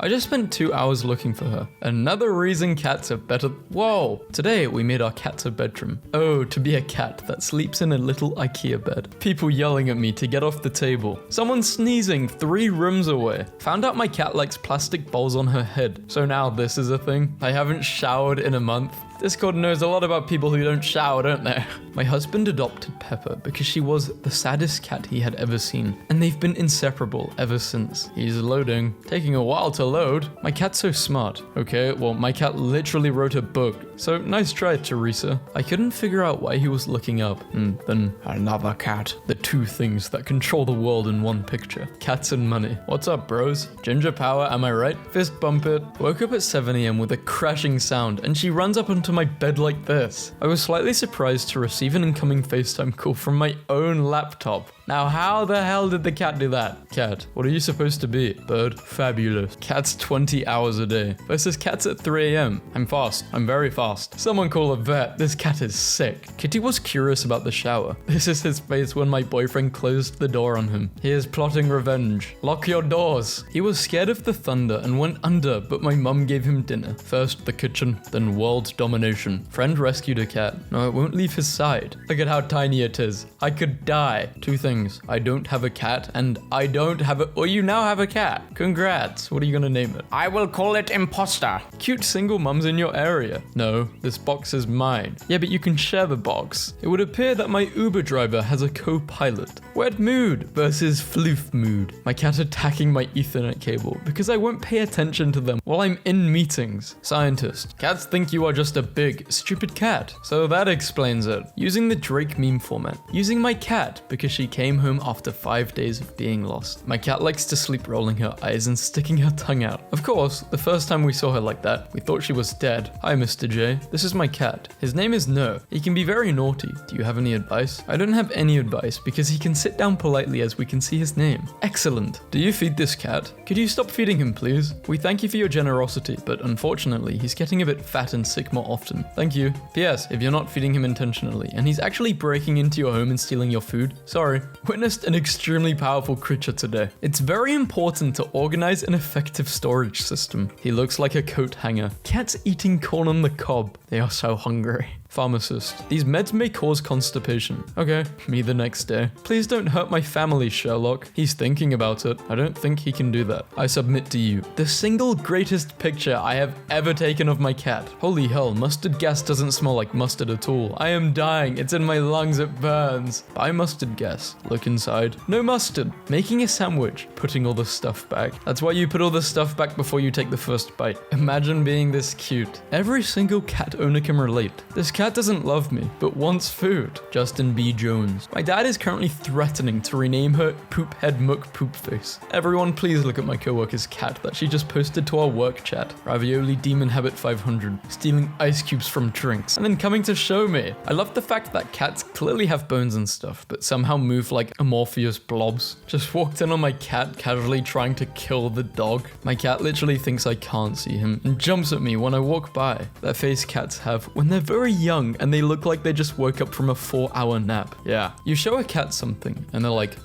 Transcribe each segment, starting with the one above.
I just spent 2 hours looking for her. Another reason cats are better. Whoa! Today we made our cat a bedroom. Oh, to be a cat that sleeps in a little IKEA bed. People yelling at me to get off the table. Someone sneezing 3 rooms away. Found out my cat likes plastic bowls on her head. So now this is a thing. I haven't showered in a month. Discord knows a lot about people who don't shower, don't they? My husband adopted Pepper because she was the saddest cat he had ever seen, and they've been inseparable ever since. He's loading. Taking a while to load. My cat's so smart. Okay, well, my cat literally wrote a book, so nice try, Teresa. I couldn't figure out why he was looking up. Then another cat. The 2 things that control the world in one picture. Cats and money. What's up, bros? Ginger power, am I right? Fist bump it. Woke up at 7 a.m. with a crashing sound, and she runs up onto my bed like this. I was slightly surprised to receive an incoming FaceTime call from my own laptop. Now, how the hell did the cat do that? Cat, what are you supposed to be? Bird, fabulous. Cats 20 hours a day versus cats at 3 a.m. I'm fast. I'm very fast. Someone call a vet. This cat is sick. Kitty was curious about the shower. This is his face when my boyfriend closed the door on him. He is plotting revenge. Lock your doors. He was scared of the thunder and went under, but my mum gave him dinner. First the kitchen, then world domination. Friend rescued a cat. No, it won't leave his side. Look at how tiny it is. I could die. 2 things. I don't have a cat, and I don't have a... Well, you now have a cat. Congrats. What are you gonna name it? I will call it Imposter. Cute single mums in your area. No, this box is mine. Yeah, but you can share the box. It would appear that my Uber driver has a co-pilot. Wet mood versus floof mood. My cat attacking my Ethernet cable because I won't pay attention to them while I'm in meetings. Scientist. Cats think you are just a big, stupid cat. So that explains it. Using the Drake meme format. Using my cat because she came home after 5 days of being lost. My cat likes to sleep rolling her eyes and sticking her tongue out. Of course, the first time we saw her like that, we thought she was dead. Hi, Mr. J. This is my cat. His name is No. He can be very naughty. Do you have any advice? I don't have any advice because he can sit down politely as we can see his name. Excellent. Do you feed this cat? Could you stop feeding him, please? We thank you for your generosity, but unfortunately, he's getting a bit fat and sick more often. Thank you. P.S. If you're not feeding him intentionally and he's actually breaking into your home and stealing your food, sorry. Witnessed an extremely powerful creature today. It's very important to organize an effective storage system. He looks like a coat hanger. Cats eating corn on the cob. They are so hungry. Pharmacist. These meds may cause constipation. Okay, me the next day. Please don't hurt my family, Sherlock. He's thinking about it. I don't think he can do that. I submit to you the single greatest picture I have ever taken of my cat. Holy hell, mustard gas doesn't smell like mustard at all. I am dying. It's in my lungs. It burns. Buy mustard gas. Look inside. No mustard. Making a sandwich. Putting all the stuff back. That's why you put all the stuff back before you take the first bite. Imagine being this cute. Every single cat owner can relate. This cat doesn't love me, but wants food. Justin B. Jones. My dad is currently threatening to rename her Poop Head Muck Poop Face. Everyone please look at my coworker's cat that she just posted to our work chat. Ravioli Demon Habit 500. Stealing ice cubes from drinks and then coming to show me. I love the fact that cats clearly have bones and stuff, but somehow move like amorphous blobs. Just walked in on my cat casually trying to kill the dog. My cat literally thinks I can't see him and jumps at me when I walk by. That face cats have when they're very young and they look like they just woke up from a 4-hour nap. Yeah. You show a cat something and they're like,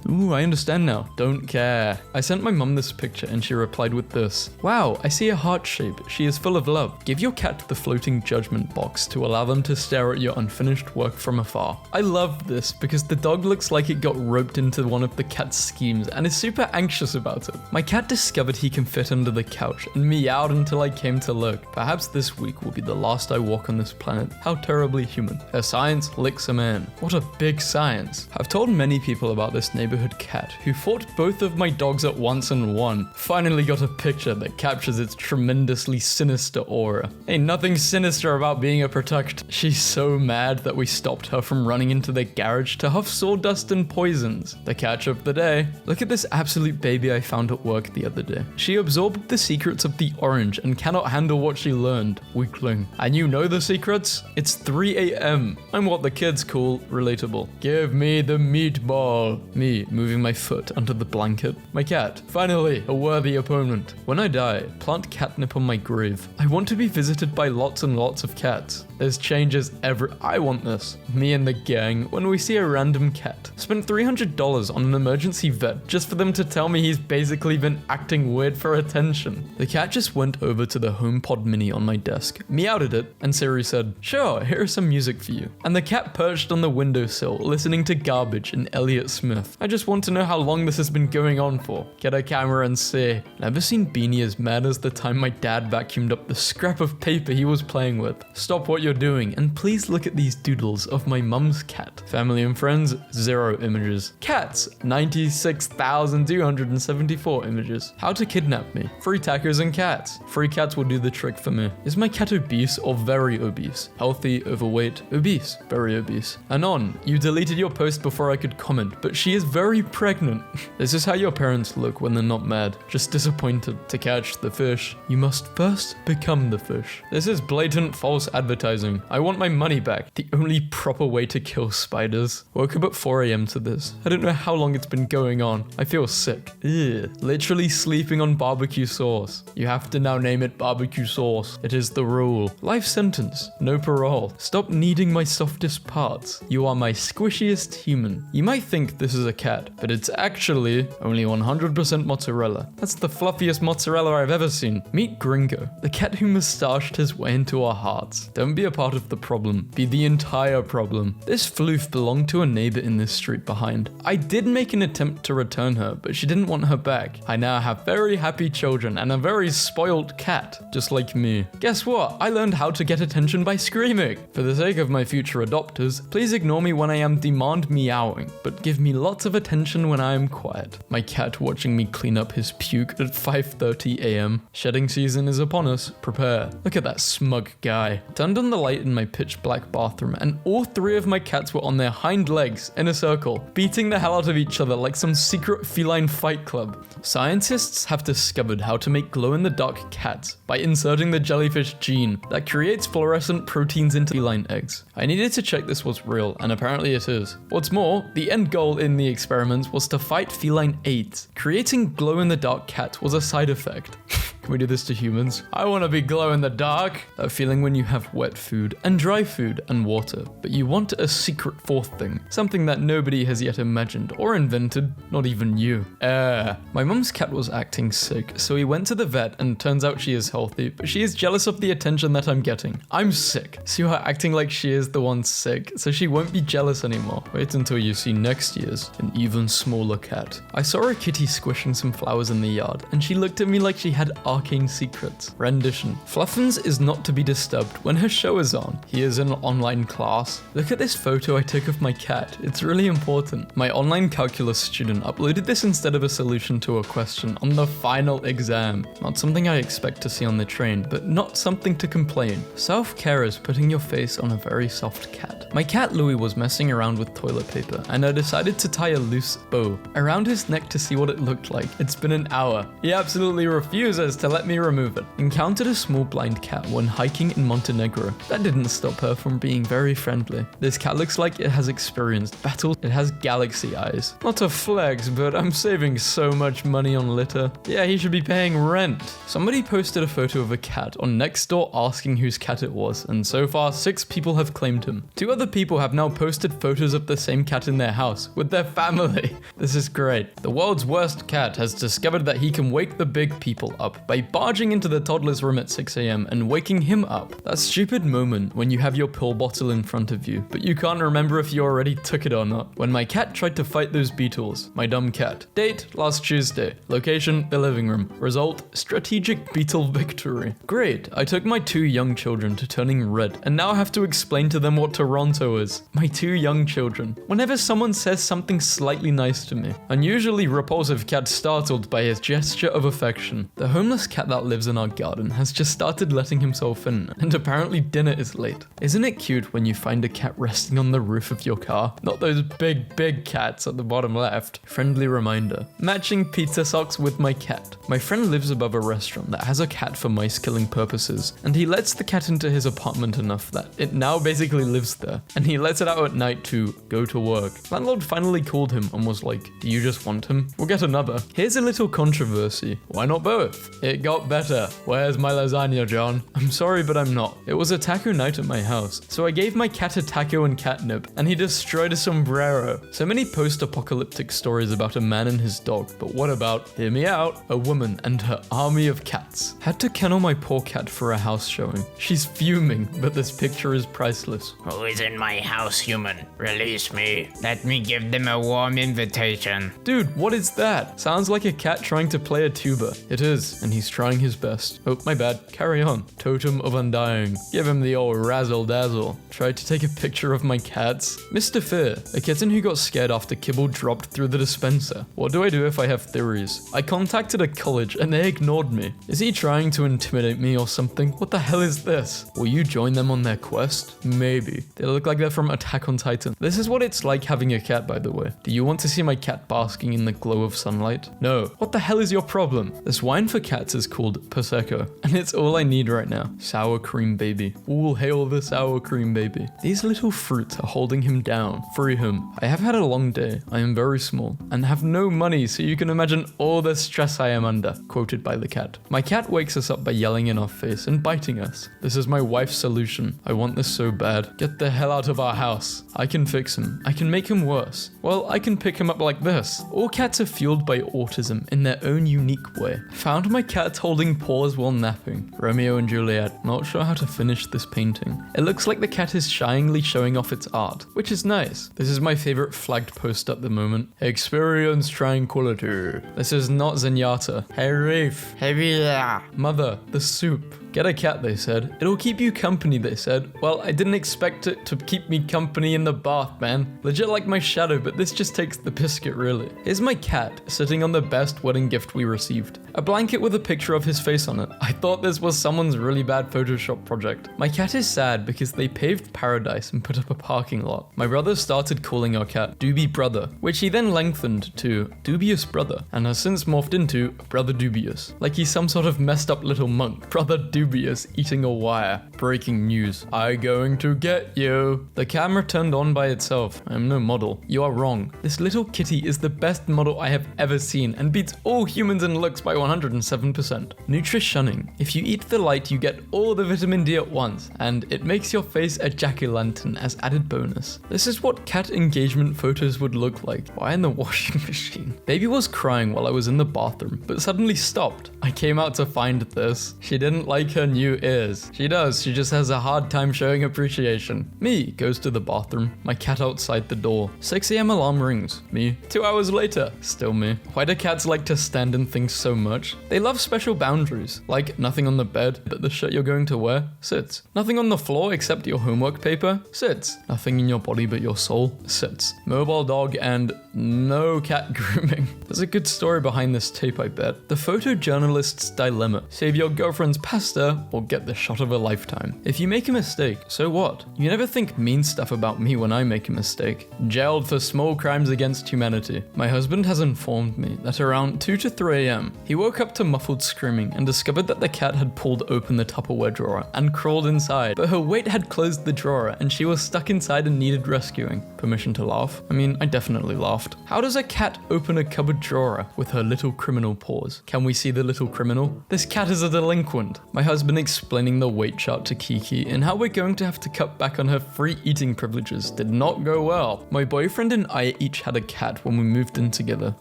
ooh, I understand now. Don't care. I sent my mum this picture and she replied with this. Wow, I see a heart shape. She is full of love. Give your cat the floating judgment box to allow them to stare at your unfinished work from afar. I love this because the dog looks like it got roped into one of the cat's schemes and is super anxious about it. My cat discovered he can fit under the couch and meowed until I came to look. Perhaps this week will be the last I walk on this planet. How terribly human. A science licks a man. What a big science. I've told many people about this neighborhood cat who fought both of my dogs at once and won. Finally got a picture that captures its tremendously sinister aura. Ain't nothing sinister about being a protect. She's so mad that we stopped her from running into the garage to huff sawdust and poisons. The catch of the day. Look at this absolute baby I found at work the other day. She absorbed the secrets of the orange and cannot handle what she learned. Weakling. And you know the secrets? It's 3 a.m. I'm what the kids call relatable. Give me the meatball. Me. me, moving my foot under the blanket. My cat, finally, a worthy opponent. When I die, plant catnip on my grave. I want to be visited by lots and lots of cats. There's changes I want this. Me and the gang, when we see a random cat. Spent $300 on an emergency vet just for them to tell me he's basically been acting weird for attention. The cat just went over to the HomePod mini on my desk, meowed at it, and Siri said, "Sure, here's some music for you." And the cat perched on the windowsill, listening to Garbage and Elliott Smith. I just want to know how long this has been going on for. Get a camera and see. Never seen Beanie as mad as the time my dad vacuumed up the scrap of paper he was playing with. Stop what you're doing, and please look at these doodles of my mum's cat. Family and friends, 0 images. Cats, 96,274 images. How to kidnap me. Free tacos and cats. Free cats will do the trick for me. Is my cat obese or very obese? Healthy, overweight, obese, very obese. Anon, you deleted your post before I could comment, but she is very pregnant. This is how your parents look when they're not mad, just disappointed. To catch the fish, you must first become the fish. This is blatant false advertising. I want my money back. The only proper way to kill spiders. Woke up at 4 a.m. to this. I don't know how long it's been going on. I feel sick. Ugh. Literally sleeping on barbecue sauce. You have to now name it barbecue sauce. It is the rule. Life sentence. No parole. Stop needing my softest parts. You are my squishiest human. You might think this is a cat, but it's actually only 100% mozzarella. That's the fluffiest mozzarella I've ever seen. Meet Gringo, the cat who moustached his way into our hearts. Don't be a part of the problem. Be the entire problem. This floof belonged to a neighbor in this street behind. I did make an attempt to return her, but she didn't want her back. I now have very happy children and a very spoiled cat, just like me. Guess what? I learned how to get attention by screaming. For the sake of my future adopters, please ignore me when I am demand meowing, but give me lots of attention when I am quiet. My cat watching me clean up his puke at 5:30 a.m. Shedding season is upon us. Prepare. Look at that smug guy. Turned on the light in my pitch black bathroom, and all 3 of my cats were on their hind legs in a circle, beating the hell out of each other like some secret feline fight club. Scientists have discovered how to make glow-in-the-dark cats by inserting the jellyfish gene that creates fluorescent proteins into feline eggs. I needed to check this was real, and apparently it is. What's more, the end goal in the experiment was to fight feline AIDS. Creating glow-in-the-dark cats was a side effect. Can we do this to humans? I want to be glow in the dark. That feeling when you have wet food and dry food and water, but you want a secret 4th thing. Something that nobody has yet imagined or invented, not even you. My mum's cat was acting sick, so we went to the vet and turns out she is healthy, but she is jealous of the attention that I'm getting. I'm sick, so you are acting like she is the one sick, so she won't be jealous anymore. Wait until you see next year's, an even smaller cat. I saw a kitty squishing some flowers in the yard, and she looked at me like she had arcane secrets. Rendition. Fluffins is not to be disturbed when her show is on. He is in online class. Look at this photo I took of my cat. It's really important. My online calculus student uploaded this instead of a solution to a question on the final exam. Not something I expect to see on the train, but not something to complain. Self-care is putting your face on a very soft cat. My cat Louis was messing around with toilet paper, and I decided to tie a loose bow around his neck to see what it looked like. It's been an hour. He absolutely refuses to let me remove it. Encountered a small blind cat when hiking in Montenegro. That didn't stop her from being very friendly. This cat looks like it has experienced battle. It has galaxy eyes. Not a flex, but I'm saving so much money on litter. Yeah, he should be paying rent. Somebody posted a photo of a cat on Nextdoor asking whose cat it was, and so far 6 people have claimed him. 2 other people have now posted photos of the same cat in their house with their family. This is great. The world's worst cat has discovered that he can wake the big people up by barging into the toddler's room at 6 a.m. and waking him up. That stupid moment when you have your pill bottle in front of you, but you can't remember if you already took it or not. When my cat tried to fight those beetles. My dumb cat. Date, last Tuesday. Location, the living room. Result, strategic beetle victory. Great, I took my 2 young children to Turning Red, and now I have to explain to them what Toronto is. My 2 young children. Whenever someone says something slightly nice to me, unusually repulsive cat startled by his gesture of affection. The homeless homeless cat that lives in our garden has just started letting himself in, and apparently dinner is late. Isn't it cute when you find a cat resting on the roof of your car? Not those big cats at the bottom left. Friendly reminder. Matching pizza socks with my cat. My friend lives above a restaurant that has a cat for mice killing purposes, and he lets the cat into his apartment enough that it now basically lives there, and he lets it out at night to go to work. Landlord finally called him and was like, do you just want him? We'll get another. Here's a little controversy. Why not both? It got better. Where's my lasagna, John? I'm sorry, but I'm not. It was a taco night at my house, so I gave my cat a taco and catnip, and he destroyed a sombrero. So many post-apocalyptic stories about a man and his dog, but what about, hear me out, a woman and her army of cats? Had to kennel my poor cat for a house showing. She's fuming, but this picture is priceless. Who is in my house, human? Release me. Let me give them a warm invitation. Dude, what is that? Sounds like a cat trying to play a tuba. It is, and he's trying his best. Oh, my bad. Carry on. Totem of Undying. Give him the old razzle-dazzle. Tried to take a picture of my cats. Mr. Fear, a kitten who got scared after kibble dropped through the dispenser. What do I do if I have theories? I contacted a college and they ignored me. Is he trying to intimidate me or something? What the hell is this? Will you join them on their quest? Maybe. They look like they're from Attack on Titan. This is what it's like having a cat, by the way. Do you want to see my cat basking in the glow of sunlight? No. What the hell is your problem? This wine for cats is called Prosecco, and it's all I need right now. Sour cream baby. All hail the sour cream baby. These little fruits are holding him down. Free him. I have had a long day. I am very small and have no money, so you can imagine all the stress I am under. Quoted by the cat. My cat wakes us up by yelling in our face and biting us. This is my wife's solution. I want this so bad. Get the hell out of our house. I can fix him. I can make him worse. Well, I can pick him up like this. All cats are fueled by autism in their own unique way. Found my cat holding paws while napping. Romeo and Juliet. Not sure how to finish this painting. It looks like the cat is shyly showing off its art, which is nice. This is my favorite flagged post at the moment. Experience tranquility. This is not Zenyatta. Hey Reef. Hey, yeah. Mother, the soup. Get a cat, they said. It'll keep you company, they said. Well, I didn't expect it to keep me company in the bath, man. Legit like my shadow, but this just takes the biscuit, really. Here's my cat, sitting on the best wedding gift we received. A blanket with a picture of his face on it. I thought this was someone's really bad Photoshop project. My cat is sad because they paved paradise and put up a parking lot. My brother started calling our cat Doobie Brother, which he then lengthened to Dubious Brother, and has since morphed into Brother Dubious. Like he's some sort of messed up little monk. Brother Dubious eating a wire. Breaking news. I going to get you. The camera turned on by itself. I am no model. You are wrong. This little kitty is the best model I have ever seen and beats all humans in looks by 107%. Nutritioning. If you eat the light, you get all the vitamin D at once, and it makes your face a jack-o'-lantern as added bonus. This is what cat engagement photos would look like. Why in the washing machine? Baby was crying while I was in the bathroom, but suddenly stopped. I came out to find this. She didn't like her new ears. She does, she just has a hard time showing appreciation. Me goes to the bathroom, my cat outside the door. 6 AM alarm rings. Me. 2 hours later, still me. Why do cats like to stand in things so much? They love special boundaries, like nothing on the bed but the shirt you're going to wear sits. Nothing on the floor except your homework paper sits. Nothing in your body but your soul sits. Mobile dog and no cat grooming. There's a good story behind this tape, I bet. The photojournalist's dilemma. Save your girlfriend's pasta or get the shot of a lifetime. If you make a mistake, so what? You never think mean stuff about me when I make a mistake. Jailed for small crimes against humanity. My husband has informed me that around 2 to 3 AM, he woke up to muffled screaming and discovered that the cat had pulled open the Tupperware drawer and crawled inside, but her weight had closed the drawer and she was stuck inside and needed rescuing. Permission to laugh? I mean, I definitely laughed. How does a cat open a cupboard drawer with her little criminal paws? Can we see the little criminal? This cat is a delinquent. My husband explaining the weight chart to Kiki and how we're going to have to cut back on her free eating privileges did not go well. My boyfriend and I each had a cat when we moved in together.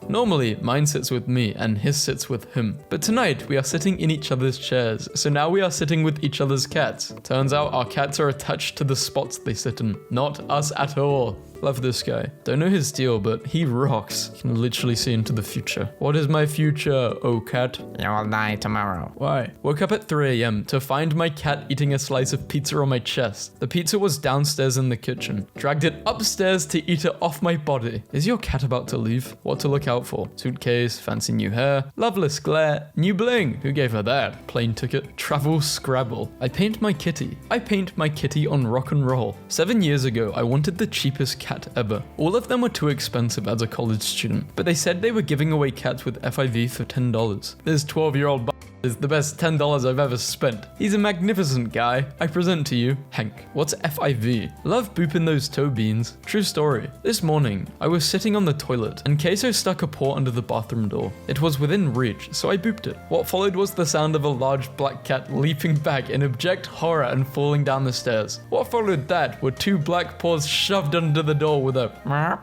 Normally, mine sits with me and his sits with him. But tonight, we are sitting in each other's chairs, so now we are sitting with each other's cats. Turns out our cats are attached to the spots they sit in, not us at all. Love this guy. Don't know his deal, but he rocks. Can literally see into the future. What is my future, oh cat? You will die tomorrow. Why? Woke up at 3 a.m. to find my cat eating a slice of pizza on my chest. The pizza was downstairs in the kitchen. Dragged it upstairs to eat it off my body. Is your cat about to leave? What to look out for? Suitcase, fancy new hair, loveless glare, new bling. Who gave her that? Plane ticket, travel Scrabble. I paint my kitty. I paint my kitty on rock and roll. 7 years ago, I wanted the cheapest cat ever. All of them were too expensive as a college student, but they said they were giving away cats with FIV for $10. This 12-year-old is the best $10 I've ever spent. He's a magnificent guy. I present to you, Hank. What's FIV? Love booping those toe beans. True story. This morning, I was sitting on the toilet and Queso stuck a paw under the bathroom door. It was within reach, so I booped it. What followed was the sound of a large black cat leaping back in abject horror and falling down the stairs. What followed that were 2 black paws shoved under the door with a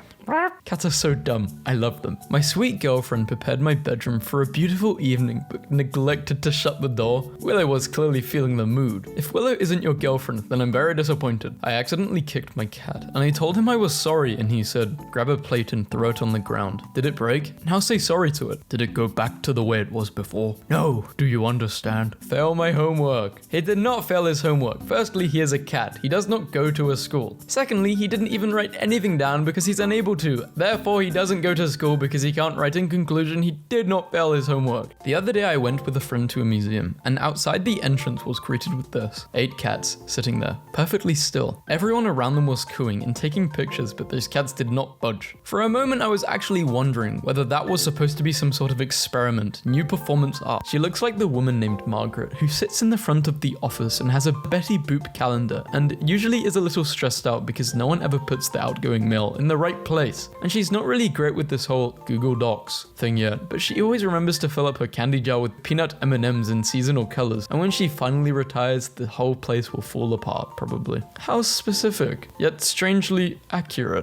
Cats are so dumb. I love them. My sweet girlfriend prepared my bedroom for a beautiful evening but neglected to shut the door. Willow was clearly feeling the mood. If Willow isn't your girlfriend, then I'm very disappointed. I accidentally kicked my cat and I told him I was sorry and he said, grab a plate and throw it on the ground. Did it break? Now say sorry to it. Did it go back to the way it was before? No. Do you understand? Fail my homework. He did not fail his homework. Firstly, he is a cat. He does not go to a school. Secondly, he didn't even write anything down because he's unable to. Therefore, he doesn't go to school because he can't write. In conclusion, he did not fail his homework. The other day I went with a friend to a museum and outside the entrance was greeted with this. 8 cats sitting there, perfectly still. Everyone around them was cooing and taking pictures, but those cats did not budge. For a moment I was actually wondering whether that was supposed to be some sort of experiment, new performance art. She looks like the woman named Margaret who sits in the front of the office and has a Betty Boop calendar and usually is a little stressed out because no one ever puts the outgoing mail in the right place. And she's not really great with this whole Google Docs thing yet, but she always remembers to fill up her candy jar with peanut M&Ms in seasonal colors, and when she finally retires, the whole place will fall apart, probably. How specific, yet strangely accurate.